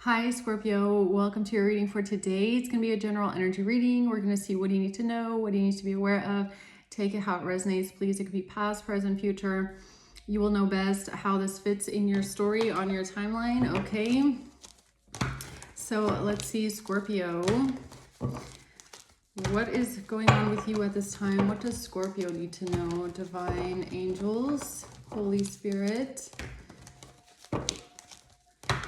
Hi, Scorpio. Welcome to your reading for today. It's going to be a general energy reading. We're going to see what you need to know, what you need to be aware of. Take it how it resonates, please. It could be past, present, future. You will know best how this fits in your story on your timeline, okay? So let's see, Scorpio. What is going on with you at this time? What does Scorpio need to know? Divine angels, Holy Spirit.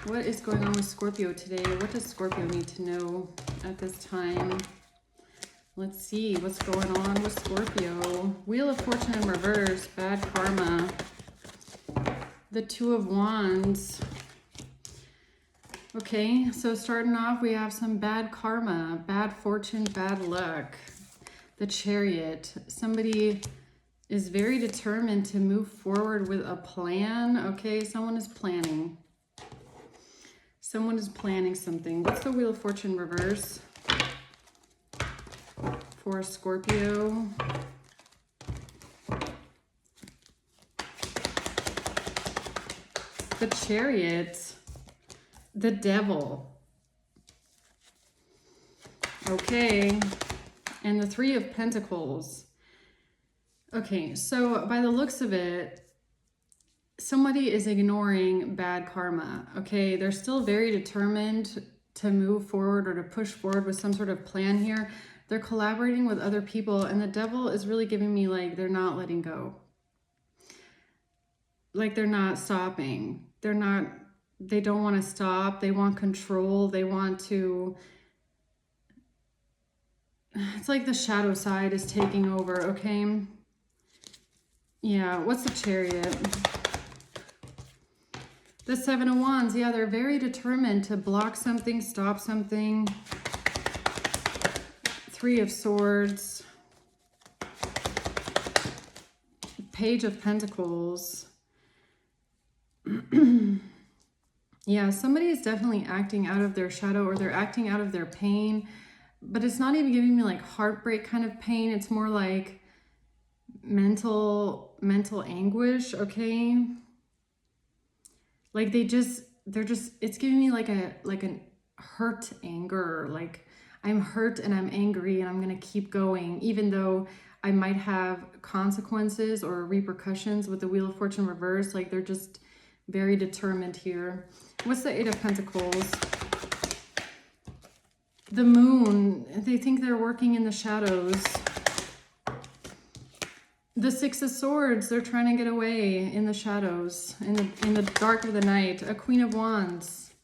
What is going on with Scorpio today? What does Scorpio need to know at this time? Let's see what's going on with Scorpio. Wheel of Fortune in reverse, bad karma. The Two of Wands. Okay, so starting off, we have some bad karma, bad fortune, bad luck. The Chariot. Somebody is very determined to move forward with a plan. Okay, someone is planning. Someone is planning something. What's the Wheel of Fortune reverse for Scorpio? The Chariot. The Devil. Okay. And the Three of Pentacles. Okay, so by the looks of it, somebody is ignoring bad karma, okay? They're still very determined to move forward or to push forward with some sort of plan here. They're collaborating with other people, and the Devil is really giving me like they're not letting go. Like they're not stopping. They don't want to stop. They want control. They want to... It's like the shadow side is taking over, okay? Yeah, what's the Chariot? The Seven of Wands, yeah, they're very determined to block something, stop something. Three of Swords. Page of Pentacles. Yeah, somebody is definitely acting out of their shadow, or they're acting out of their pain. But it's not even giving me like heartbreak kind of pain. It's more like mental anguish, okay? Like it's giving me like an hurt anger. Like I'm hurt and I'm angry and I'm going to keep going, even though I might have consequences or repercussions with the Wheel of Fortune reverse. Like they're just very determined here. What's the Eight of Pentacles? The Moon. They think they're working in the shadows. The Six of Swords, they're trying to get away in the shadows, in the dark of the night. A Queen of Wands.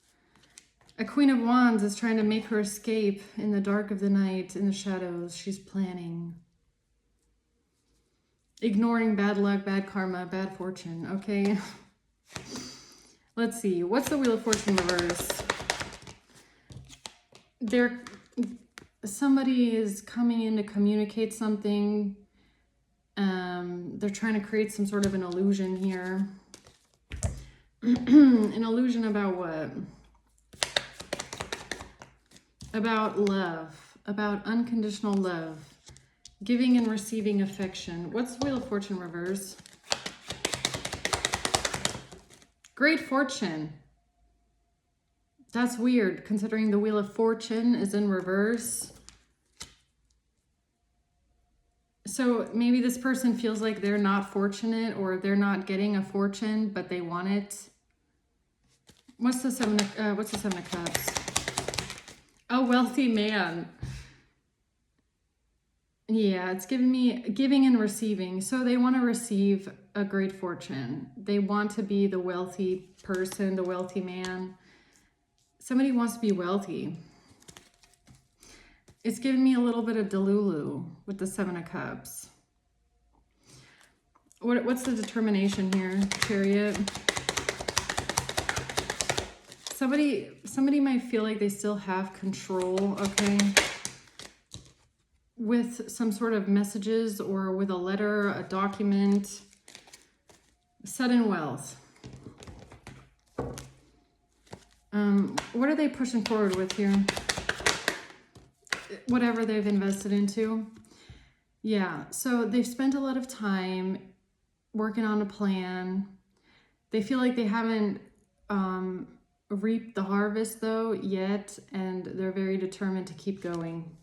A Queen of Wands is trying to make her escape in the dark of the night, in the shadows. She's planning. Ignoring bad luck, bad karma, bad fortune, okay? Let's see. What's the Wheel of Fortune reverse? Somebody is coming in to communicate something. They're trying to create some sort of an illusion here. An illusion about what? About love. About unconditional love. Giving and receiving affection. What's the Wheel of Fortune reverse? Great fortune. That's weird, considering the Wheel of Fortune is in reverse. So maybe this person feels like they're not fortunate, or they're not getting a fortune, but they want it. What's the Seven of Cups? A wealthy man. Yeah, it's giving me giving and receiving. So they want to receive a great fortune. They want to be the wealthy person, the wealthy man. Somebody wants to be wealthy. It's giving me a little bit of Delulu with the Seven of Cups. What's the determination here, Chariot? Somebody might feel like they still have control, okay? With some sort of messages, or with a letter, a document. Sudden wealth. What are they pushing forward with here? Whatever they've invested into. Yeah, so they've spent a lot of time working on a plan. They feel like they haven't reap the harvest though yet, and they're very determined to keep going.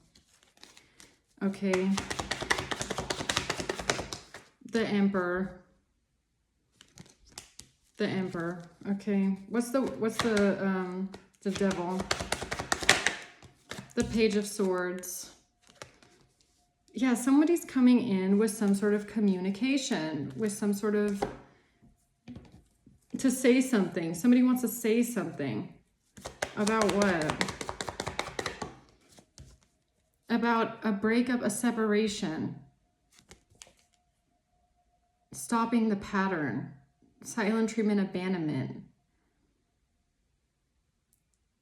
Okay. The Emperor. The Emperor. Okay. What's the Devil? The Page of Swords. Yeah, somebody's coming in with some sort of communication, with some sort of, to say something. Somebody wants to say something. About what? About a breakup, a separation. Stopping the pattern. Silent treatment, abandonment.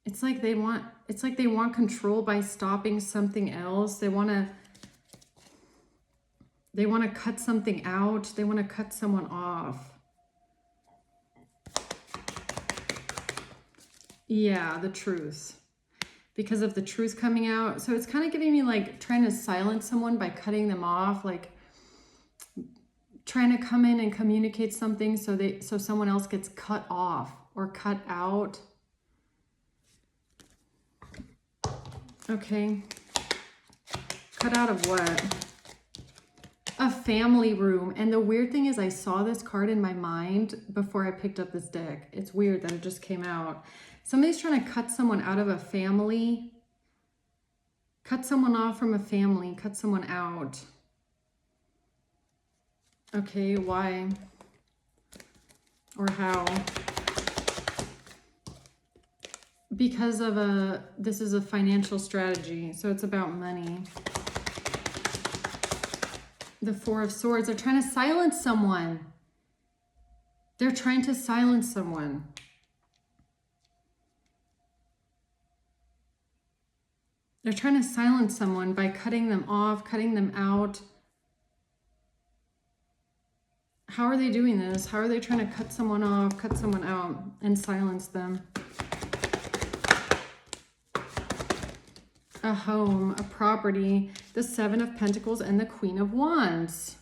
It's like they want control by stopping something else. They want to cut something out. They want to cut someone off. Yeah, the truth. Because of the truth coming out. So it's kind of giving me like trying to silence someone by cutting them off, like trying to come in and communicate something so someone else gets cut off or cut out. Okay. Cut out of what? A family room. And the weird thing is I saw this card in my mind before I picked up this deck. It's weird that it just came out. Somebody's trying to cut someone out of a family. Cut someone off from a family. Cut someone out. Okay, why? Or how? Because of this is a financial strategy. So it's about money. The Four of Swords. They're trying to silence someone. They're trying to silence someone. They're trying to silence someone by cutting them off, cutting them out. How are they doing this? How are they trying to cut someone off, cut someone out, and silence them? A home, a property, the Seven of Pentacles, and the Queen of Wands.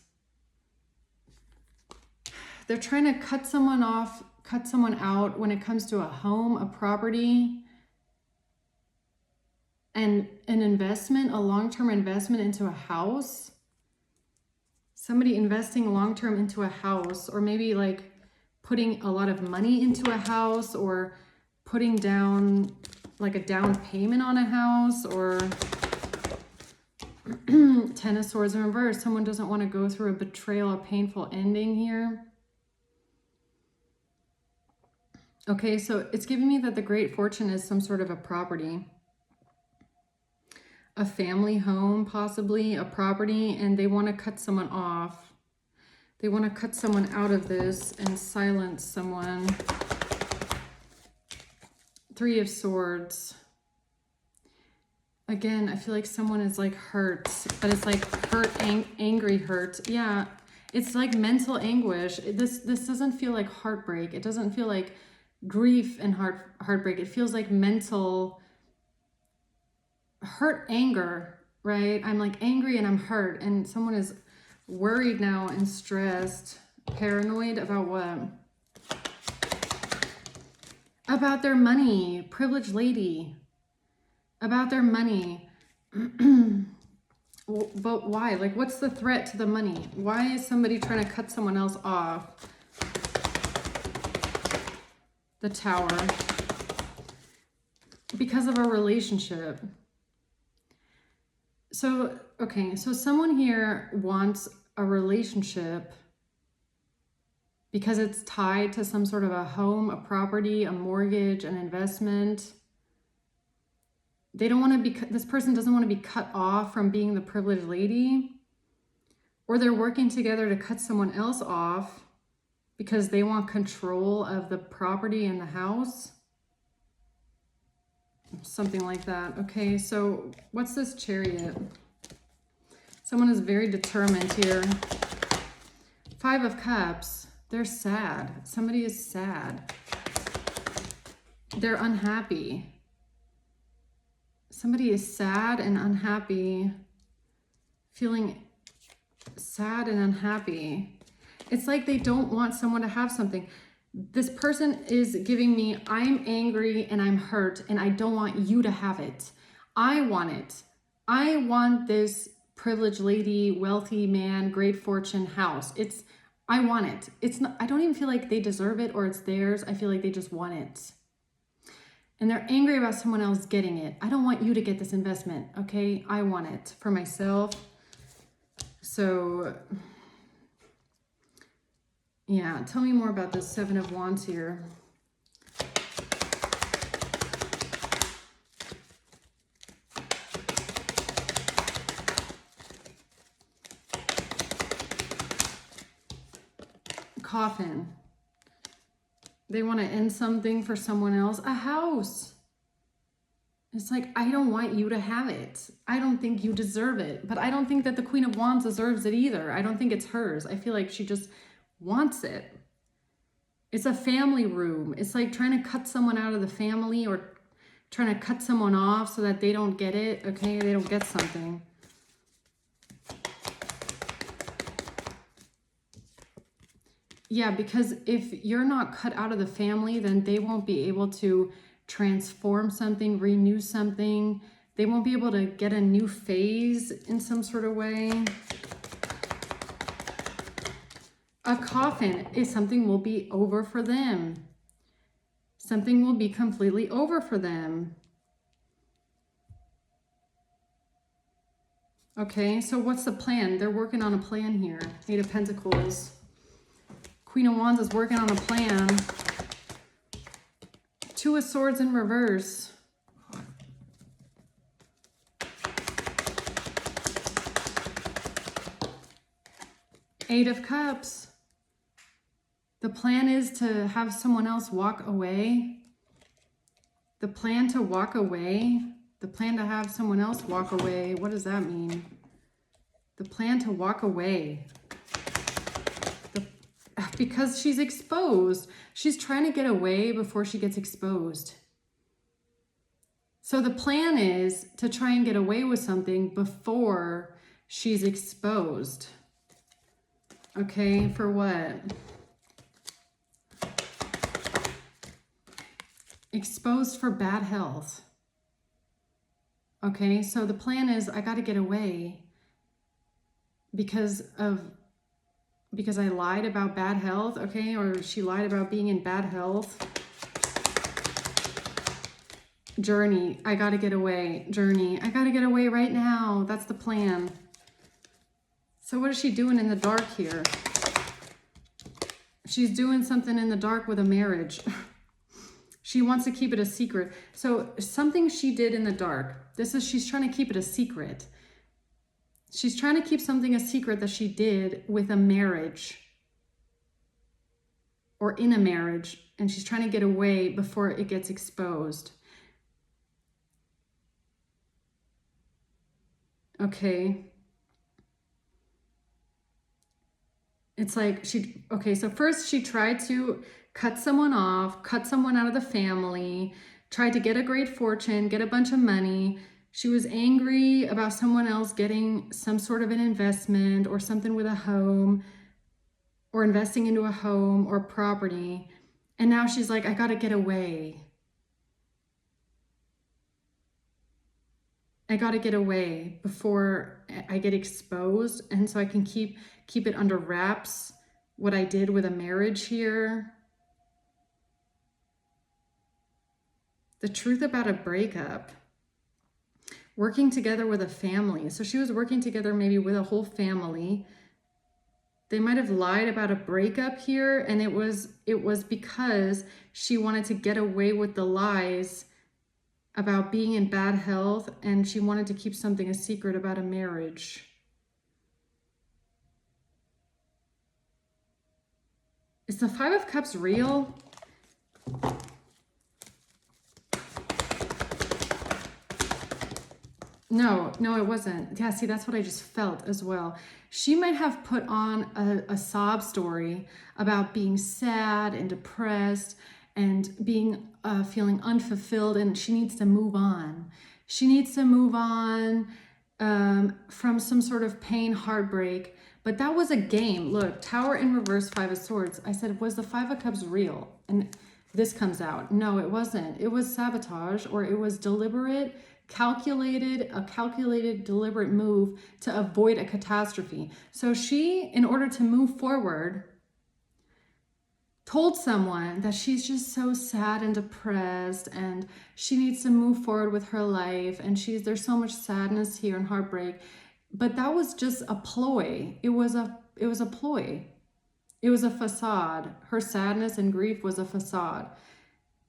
They're trying to cut someone off, cut someone out when it comes to a home, a property, and an investment, a long-term investment into a house. Somebody investing long-term into a house, or maybe like putting a lot of money into a house, or putting down like a down payment on a house, or Ten of Swords in reverse. Someone doesn't want to go through a betrayal, a painful ending here. Okay, so it's giving me that the Great Fortune is some sort of a property. A family home, possibly, a property, and they want to cut someone off. They want to cut someone out of this and silence someone. Three of Swords. Again, I feel like someone is like hurt, but it's like hurt, angry hurt. Yeah, it's like mental anguish. This doesn't feel like heartbreak. It doesn't feel like grief and heartbreak. It feels like mental hurt, anger, right? I'm like angry and I'm hurt, and someone is worried now and stressed, paranoid about what? About their money, privileged lady. About their money. But why? Like, what's the threat to the money? Why is somebody trying to cut someone else off? The Tower. Because of a relationship. So, okay, so someone here wants a relationship because it's tied to some sort of a home, a property, a mortgage, an investment. They don't want to be, this person doesn't want to be cut off from being the privileged lady, or they're working together to cut someone else off because they want control of the property and the house. Something like that. Okay, so what's this Chariot? Someone is very determined here. Five of Cups. They're sad. Somebody is sad. They're unhappy. Somebody is sad and unhappy. Feeling sad and unhappy. It's like they don't want someone to have something. This person is giving me, I'm angry and I'm hurt and I don't want you to have it. I want it. I want this privileged lady, wealthy man, great fortune house. I want it. It's not, I don't even feel like they deserve it or it's theirs. I feel like they just want it. And they're angry about someone else getting it. I don't want you to get this investment, okay? I want it for myself. So, yeah, tell me more about this Seven of Wands here. Coffin. They want to end something for someone else. A house. It's like, I don't want you to have it. I don't think you deserve it. But I don't think that the Queen of Wands deserves it either. I don't think it's hers. I feel like she just wants it. It's a family room. It's like trying to cut someone out of the family or trying to cut someone off so that they don't get it. Okay, they don't get something. Yeah, because if you're not cut out of the family, then they won't be able to transform something, renew something. They won't be able to get a new phase in some sort of way. A coffin is something will be over for them. Something will be completely over for them. Okay, so what's the plan? They're working on a plan here. Eight of Pentacles. Queen of Wands is working on a plan. Two of Swords in reverse. Eight of Cups. The plan is to have someone else walk away. The plan to walk away. The plan to have someone else walk away. What does that mean? The plan to walk away. Because she's exposed. She's trying to get away before she gets exposed. So the plan is to try and get away with something before she's exposed. Okay, for what? Exposed for bad health. Okay, so the plan is I got to get away because I lied about bad health, okay? Or she lied about being in bad health. Journey, I got to get away. Journey, I got to get away right now. That's the plan. So what is she doing in the dark here? She's doing something in the dark with a marriage. She wants to keep it a secret. So something she did in the dark. She's trying to keep it a secret. She's trying to keep something a secret that she did with a marriage. Or in a marriage. And she's trying to get away before it gets exposed. Okay. It's like so first she tried to cut someone off, cut someone out of the family, tried to get a great fortune, get a bunch of money. She was angry about someone else getting some sort of an investment or something with a home or investing into a home or property. And now she's like, I got to get away. I got to get away before I get exposed. And so I can keep it under wraps, what I did with a marriage here. The truth about a breakup. Working together with a family. So she was working together maybe with a whole family. They might have lied about a breakup here, and it was because she wanted to get away with the lies about being in bad health, and she wanted to keep something a secret about a marriage. Is the Five of Cups real? No, it wasn't. Yeah, see, that's what I just felt as well. She might have put on a sob story about being sad and depressed and being feeling unfulfilled, and she needs to move on. She needs to move on from some sort of pain, heartbreak, But that was a game. Look, Tower in reverse, Five of Swords. I said, was the Five of Cups real? And this comes out. No, it wasn't. It was sabotage, or it was deliberate, a calculated, deliberate move to avoid a catastrophe. So she, in order to move forward, told someone that she's just so sad and depressed and she needs to move forward with her life, and there's so much sadness here and heartbreak. But that was just a ploy. It was a ploy. It was a facade. Her sadness and grief was a facade.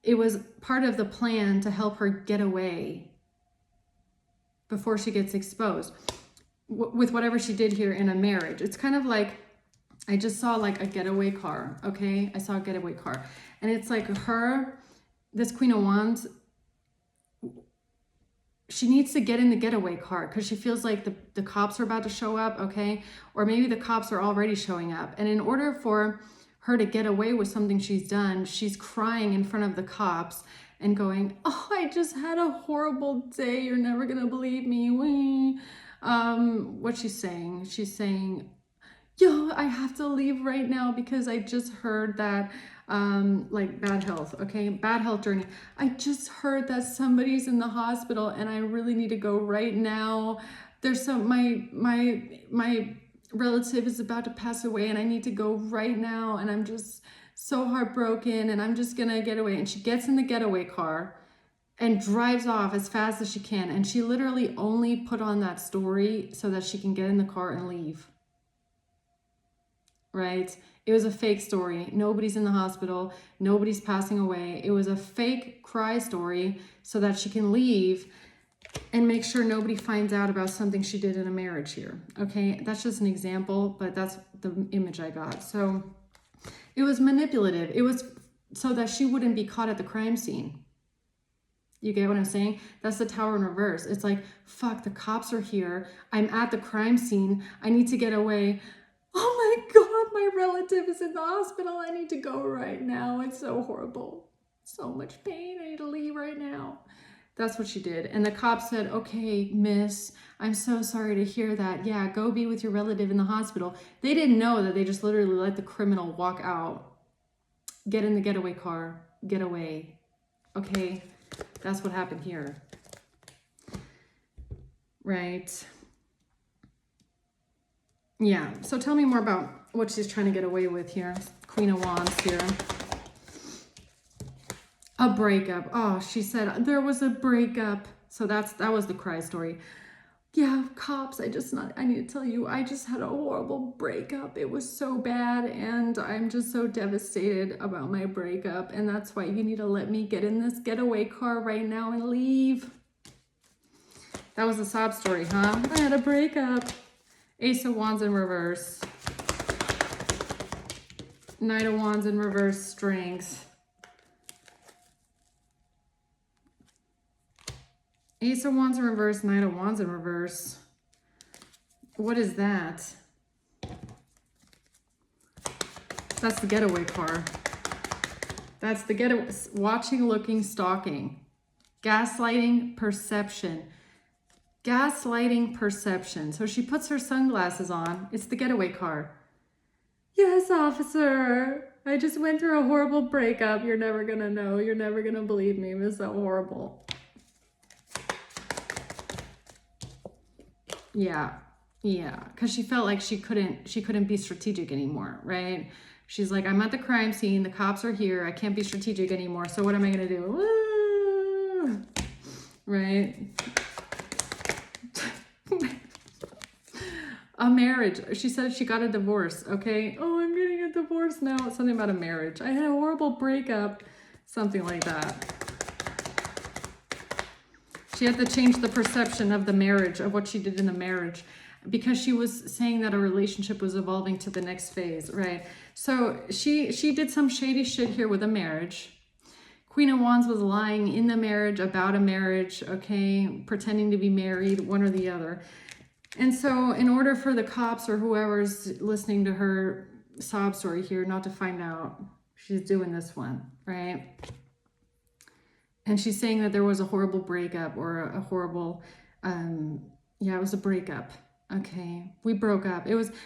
It was part of the plan to help her get away before she gets exposed with whatever she did here in a marriage. It's kind of like, I just saw like a getaway car, okay? I saw a getaway car. And it's like this Queen of Wands, she needs to get in the getaway car because she feels like the cops are about to show up, okay? Or maybe the cops are already showing up. And in order for her to get away with something she's done, she's crying in front of the cops and going, oh, I just had a horrible day. You're never going to believe me. What's she saying? She's saying, yo, I have to leave right now because I just heard that, like bad health, okay? Bad health journey. I just heard that somebody's in the hospital and I really need to go right now. There's my relative is about to pass away and I need to go right now. And I'm just so heartbroken and I'm just gonna get away. And she gets in the getaway car and drives off as fast as she can. And she literally only put on that story so that she can get in the car and leave. Right? It was a fake story. Nobody's in the hospital. Nobody's passing away. It was a fake cry story so that she can leave and make sure nobody finds out about something she did in a marriage here. Okay? That's just an example, but that's the image I got. So it was manipulative. It was so that she wouldn't be caught at the crime scene. You get what I'm saying? That's the Tower in reverse. It's like, fuck, the cops are here. I'm at the crime scene. I need to get away. Oh my God, my relative is in the hospital. I need to go right now. It's so horrible. So much pain. I need to leave right now. That's what she did. And the cop said, okay, miss, I'm so sorry to hear that. Yeah, go be with your relative in the hospital. They didn't know that they just literally let the criminal walk out, get in the getaway car, get away. Okay, that's what happened here. Right. Yeah, so tell me more about what she's trying to get away with here. Queen of Wands here. A breakup. Oh, she said there was a breakup. So that was the cry story. Yeah, cops, I need to tell you, I just had a horrible breakup. It was so bad and I'm just so devastated about my breakup. And that's why you need to let me get in this getaway car right now and leave. That was a sob story, huh? I had a breakup. Ace of Wands in reverse. Knight of Wands in reverse, strength. Ace of Wands in reverse, Knight of Wands in reverse. What is that? That's the getaway car. That's the getaway. Watching, looking, stalking. Gaslighting, perception. Gaslighting, perception. So she puts her sunglasses on. It's the getaway car. Yes, officer. I just went through a horrible breakup. You're never gonna know. You're never gonna believe me. It was so horrible. Yeah. Because she felt like she couldn't be strategic anymore, right? She's like, I'm at the crime scene. The cops are here. I can't be strategic anymore. So what am I gonna do? Woo! Right? A marriage. She said she got a divorce. Okay. Oh, I'm getting a divorce now. It's something about a marriage. I had a horrible breakup. Something like that. She had to change the perception of the marriage, of what she did in the marriage, because she was saying that a relationship was evolving to the next phase, right? So she did some shady shit here with a marriage. Queen of Wands was lying in the marriage, about a marriage, okay, pretending to be married, one or the other. And so in order for the cops or whoever's listening to her sob story here not to find out, she's doing this one, right? And she's saying that there was a horrible breakup or a horrible, yeah, it was a breakup. Okay, we broke up.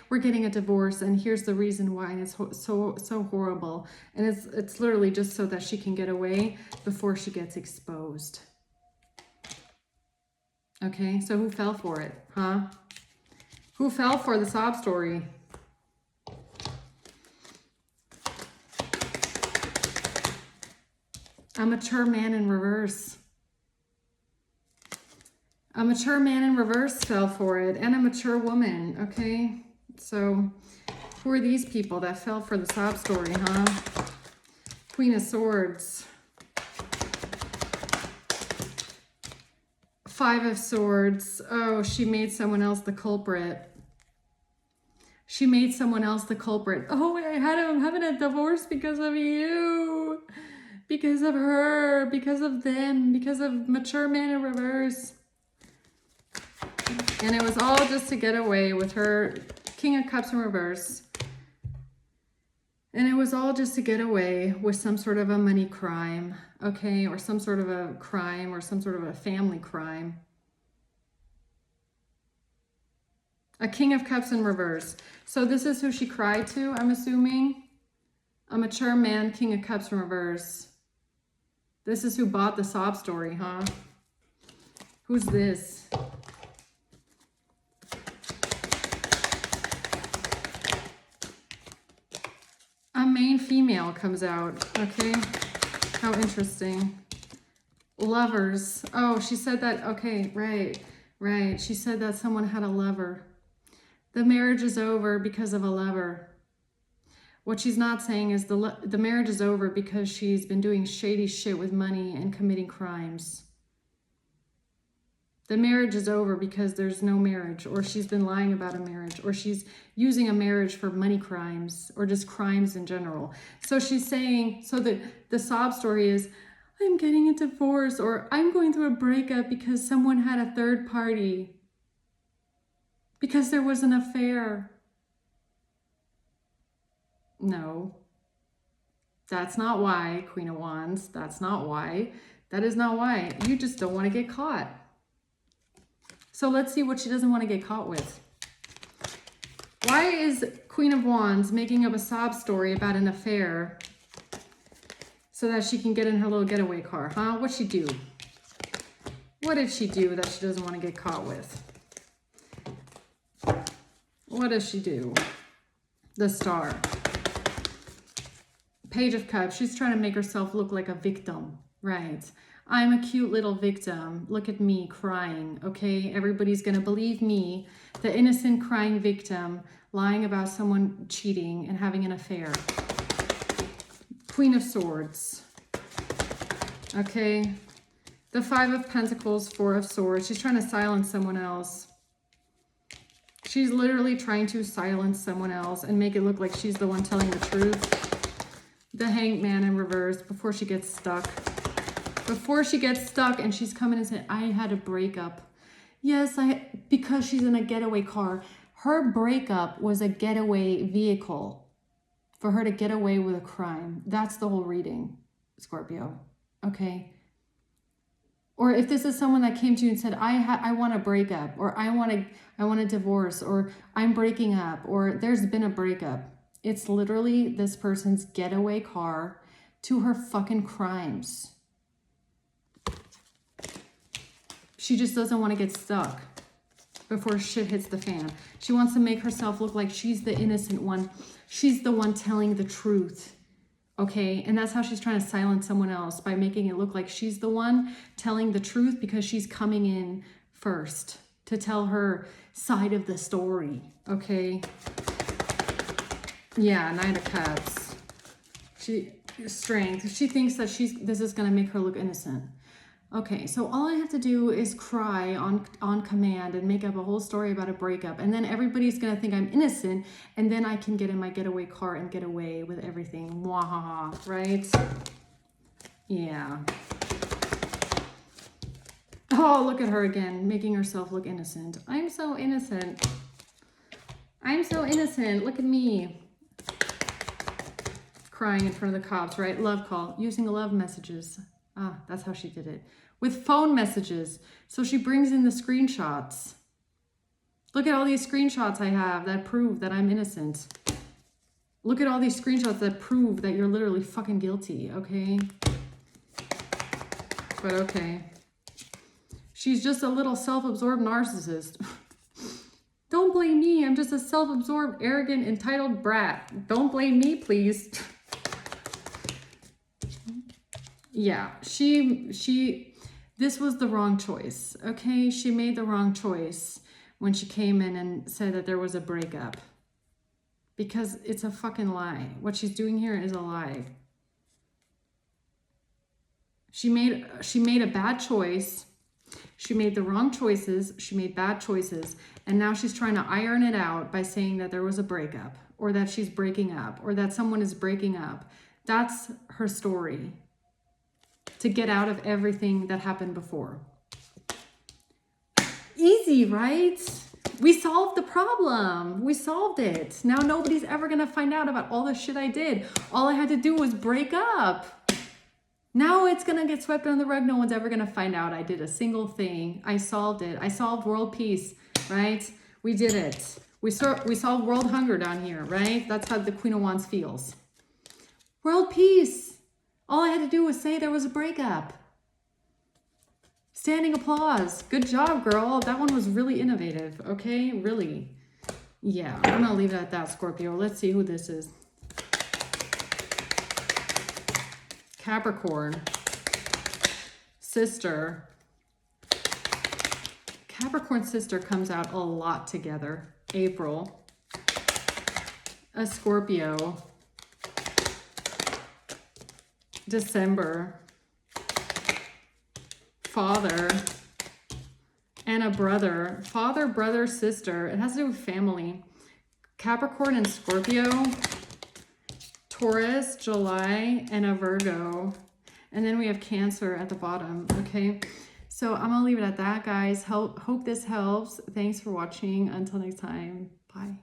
We're getting a divorce, and here's the reason why, and it's so horrible. And it's literally just so that she can get away before she gets exposed. Okay, so who fell for it, huh? Who fell for the sob story? A mature man in reverse. A mature man in reverse fell for it, and a mature woman, okay? So who are these people that fell for the sob story, huh? Queen of Swords. Five of Swords. Oh, she made someone else the culprit. She made someone else the culprit. Oh, I'm having a divorce because of you. Because of her. Because of them. Because of mature man in reverse. And it was all just to get away with her King of Cups in reverse. And it was all just to get away with some sort of a money crime, okay? Or some sort of a crime or some sort of a family crime. A King of Cups in reverse. So this is who she cried to, I'm assuming. A mature man, King of Cups in reverse. This is who bought the sob story, huh? Who's this? A main female comes out, okay? How interesting. Lovers. Oh, she said that, okay, right. She said that someone had a lover. The marriage is over because of a lover. What she's not saying is the marriage is over because she's been doing shady shit with money and committing crimes. The marriage is over because there's no marriage, or she's been lying about a marriage, or she's using a marriage for money crimes, or just crimes in general. So she's saying, so the sob story is, I'm getting a divorce, or I'm going through a breakup because someone had a third party. Because there was an affair. No. That's not why, Queen of Wands. That's not why. That is not why. You just don't want to get caught. So let's see what she doesn't want to get caught with. Why is Queen of Wands making up a sob story about an affair so that she can get in her little getaway car, huh? What'd she do? What did she do that she doesn't want to get caught with? What does she do? The Star. Page of Cups. She's trying to make herself look like a victim, right? I'm a cute little victim. Look at me crying, okay? Everybody's going to believe me, the innocent crying victim, lying about someone cheating and having an affair. Queen of Swords. Okay. The Five of Pentacles, Four of Swords. She's trying to silence someone else. She's literally trying to silence someone else and make it look like she's the one telling the truth. The Hanged Man in reverse before she gets stuck. Before she gets stuck and she's coming and saying, I had a breakup. Yes, because she's in a getaway car. Her breakup was a getaway vehicle for her to get away with a crime. That's the whole reading, Scorpio. Okay. Or if this is someone that came to you and said, I want a breakup, or I want a divorce, or I'm breaking up, or there's been a breakup. It's literally this person's getaway car to her fucking crimes. She just doesn't want to get stuck before shit hits the fan. She wants to make herself look like she's the innocent one. She's the one telling the truth. Okay, and that's how she's trying to silence someone else, by making it look like she's the one telling the truth because she's coming in first to tell her side of the story. Okay. Yeah, Knight of Cups. Strength. She thinks that this is going to make her look innocent. Okay, so all I have to do is cry on command and make up a whole story about a breakup, and then everybody's gonna think I'm innocent, and then I can get in my getaway car and get away with everything. Mwahaha, right? Yeah. Oh, look at her again, making herself look innocent. I'm so innocent. I'm so innocent. Look at me. Crying in front of the cops, right? Love call, using love messages. Ah, that's how she did it. With phone messages. So she brings in the screenshots. Look at all these screenshots I have that prove that I'm innocent. Look at all these screenshots that prove that you're literally fucking guilty, okay? But okay. She's just a little self-absorbed narcissist. Don't blame me. I'm just a self-absorbed, arrogant, entitled brat. Don't blame me, please. Yeah, this was the wrong choice, okay? She made the wrong choice when she came in and said that there was a breakup. Because it's a fucking lie. What she's doing here is a lie. She made a bad choice. She made the wrong choices. She made bad choices. And now she's trying to iron it out by saying that there was a breakup, or that she's breaking up, or that someone is breaking up. That's her story. To get out of everything that happened before. Easy, right? We solved the problem. We solved it. Now nobody's ever going to find out about all the shit I did. All I had to do was break up. Now it's going to get swept under the rug. No one's ever going to find out I did a single thing. I solved it. I solved world peace, right? We did it. We solved world hunger down here, right? That's how the Queen of Wands feels. World peace. All I had to do was say there was a breakup. Standing applause. Good job, girl. That one was really innovative, okay? Really. Yeah, I'm going to leave it at that, Scorpio. Let's see who this is. Capricorn. Sister. Capricorn sister comes out a lot together. April. A Scorpio. December. Father. And a brother. Father, brother, sister. It has to do with family. Capricorn and Scorpio. Taurus, July, and a Virgo. And then we have Cancer at the bottom, okay? So I'm gonna leave it at that, guys. Hope this helps. Thanks for watching. Until next time, bye.